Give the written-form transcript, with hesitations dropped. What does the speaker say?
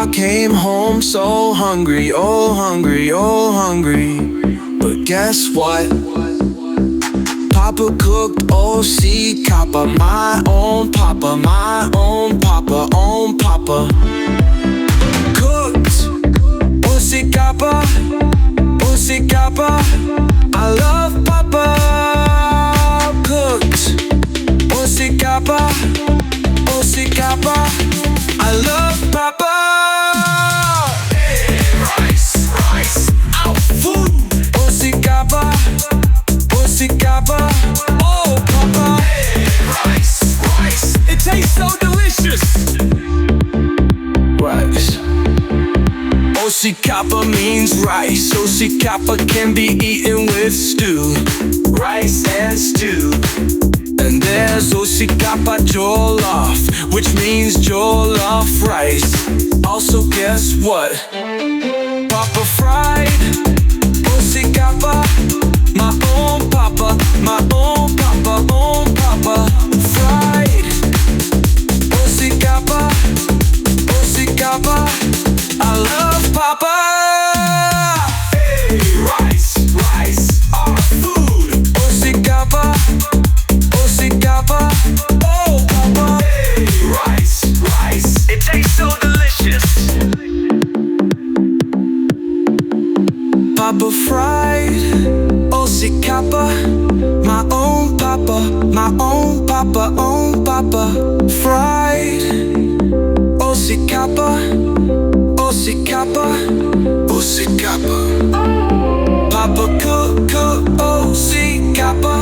I came home so hungry, oh hungry, oh hungry. But guess what? Papa cooked OC Kappa, my own papa, my own papa, own papa. Cooked OC Kappa, OC Kappa. I love papa. Cooked OC Kappa, OC Kappa. I love papa. Hey, rice, rice, out food. OC Kappa, OC Kappa. Oh, papa. Hey, rice, rice. It tastes so delicious. Rice. OC Kappa means rice. OC Kappa can be eaten with stew, rice and stew. And there's OC Kappa Jollof, which means jollof rice. Also guess what? Papa fried OC Kappa, my own papa, my own papa, own papa. Fried OC Kappa, OC Kappa. I love papa. Hey, rice, rice, our food. OC Kappa, OC Kappa. Oh, papa. Hey, rice, rice. It tastes so delicious. Papa fried OC Kappa, my own papa, my own papa, own papa. Fried OC Kappa, OC Kappa, OC Kappa. Papa cook OC Kappa.